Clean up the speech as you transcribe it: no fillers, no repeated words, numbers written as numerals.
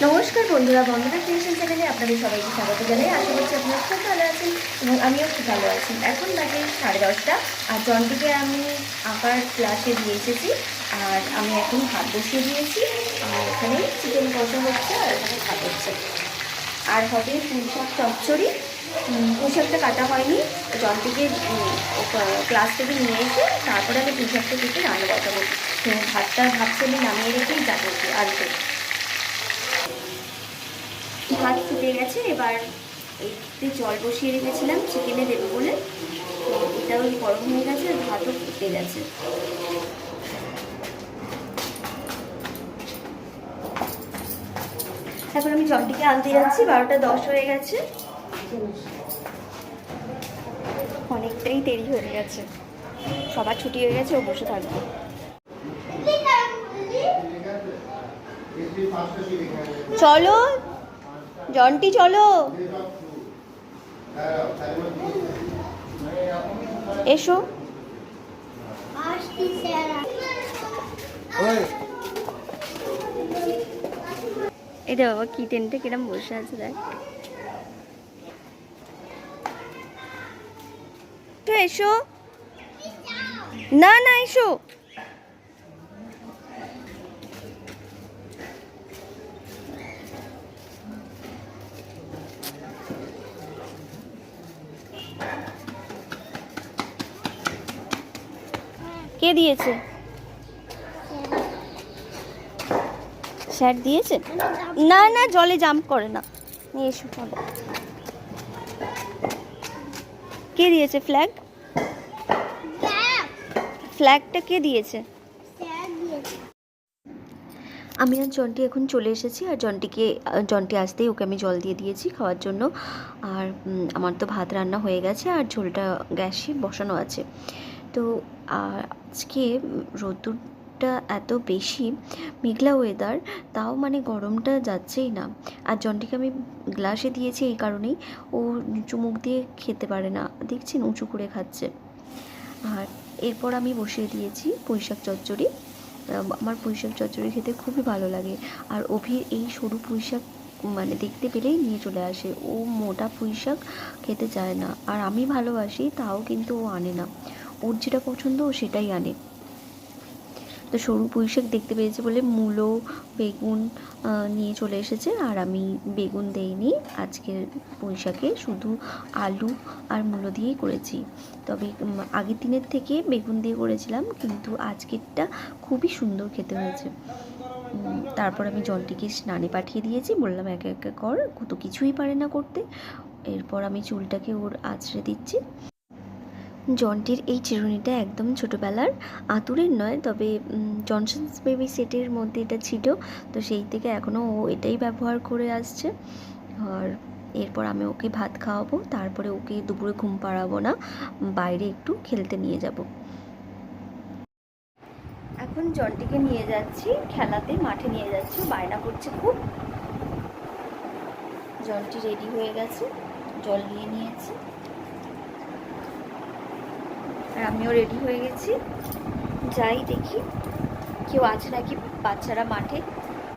নমস্কার বন্ধুরা, বন্ধুরা ক্রিয়েশন চ্যানেলে আপনাদের সবাইকে স্বাগত জানাই। আশা করছি আপনারা খুব ভালো আছেন এবং আমিও খুব ভালো আছি। এখন বাজে 10:30 আর জন্টিকে আমি আঁকার ক্লাসে দিয়ে এসেছি। আর আমি এখন ভাত বসিয়ে দিয়েছি, আর এখানে চিকেন কষা হচ্ছে আর এখানে ভাত হচ্ছে। আর হবে পুঁইশাক চচ্চড়ি। পুঁইশাকটা কাটা হয়নি, জন্টিকে ক্লাস থেকে নিয়ে এসে তারপরে আমি পুঁইশাকটা কেটে রান্না বসাবো। তো ভাতটা ভাবছি আমি নামিয়ে রেখেই যাবো আনতে। ভাত ফুটে গেছে, এবার এইতে জল বসিয়ে রেখেছিলাম চিকেনে দেবো বলে। এটাও গরম হয়ে গেছে আর ভাতও ফুটে গেছে। এখন আমি জলটিকে আনতে যাচ্ছি। 12:10 হয়ে গেছে, অনেকটাই দেরি হয়ে গেছে। সবার ছুটি হয়ে গেছে, ও বসে থাকবে। চলো জন্টি, চলো এসো। এটা বাবা কি টেন্টে কিরম বসে আছে দেখ। তো এসো না, না এসো। কে দিয়েছে? স্যার দিয়েছে? না না, জলে জাম্প করে না। নিয়ে এসো চলো। কে দিয়েছে ফ্ল্যাগ? ফ্ল্যাগটা কে দিয়েছে? আমি আর জন্টি এখন চলে এসেছি, আর জন্টি আসতেই ওকে আমি জল দিয়ে দিয়েছি খাওয়ার জন্য। আর আমার তো ভাত রান্না হয়ে গেছে আর ঝোলটা গ্যাসে বসানো আছে। তো আজকে রোদ্দুরটা এত বেশি, মেঘলা ওয়েদার, তাও মানে গরমটা যাচ্ছেই না। আর জন্টিকে আমি গ্লাসে দিয়েছি এই কারণেই, ও চুমুক দিয়ে খেতে পারে না, দেখছেন উঁচু করে খাচ্ছে। আর এরপর আমি বসিয়ে দিয়েছি পুঁইশাক চচ্চড়ি। আমার পুঁইশাক চচ্চড়ি খেতে খুবই ভালো লাগে। আর অভির এই সরু পুঁইশাক মানে দেখতে পেলেই নিয়ে চলে আসে। ও মোটা পুঁইশাক খেতে চায় না, আর আমি ভালোবাসি তাও কিন্তু ও আনে না। ওর যেটা পছন্দ ও সেটাই আনে। তো সরু পুঁইশাক দেখতে পেয়েছে বলে মূলো, বেগুন নিয়ে চলে এসেছে, আর আমি বেগুন দেইনি। আজকের পুঁইশাকে শুধু আলু আর মূলো দিয়েই করেছি। তবে আগের দিনের থেকে বেগুন দিয়ে করেছিলাম, কিন্তু আজকেরটা খুবই সুন্দর খেতে হয়েছে। তারপর আমি জলটিকে স্নানে পাঠিয়ে দিয়েছি, বললাম একা একা কর, কত কিছুই পারে না করতে। এরপর আমি চুলটাকে ওর আঁচড়ে দিচ্ছি। জন্টির এই চিরুনিটা একদম ছোটোবেলার, আতুরের নয়, তবে জনসনস বেবি সেটের মধ্যে এটা ছিল, তো সেই থেকে এখনও ও এটাই ব্যবহার করে আসছে। আর এরপর আমি ওকে ভাত খাওয়াবো, তারপরে ওকে দুপুরে ঘুম পাড়াবো না, বাইরে একটু খেলতে নিয়ে যাব। এখন জন্টিকে নিয়ে যাচ্ছি খেলাতে, মাঠে নিয়ে যাচ্ছি, বায়না করছে খুব। জন্টি রেডি হয়ে গেছে, জল নিয়ে নিয়েছি, আর আমিও রেডি হয়ে গেছি। যাই দেখি কেউ আছে নাকি বাচ্চারা মাঠে।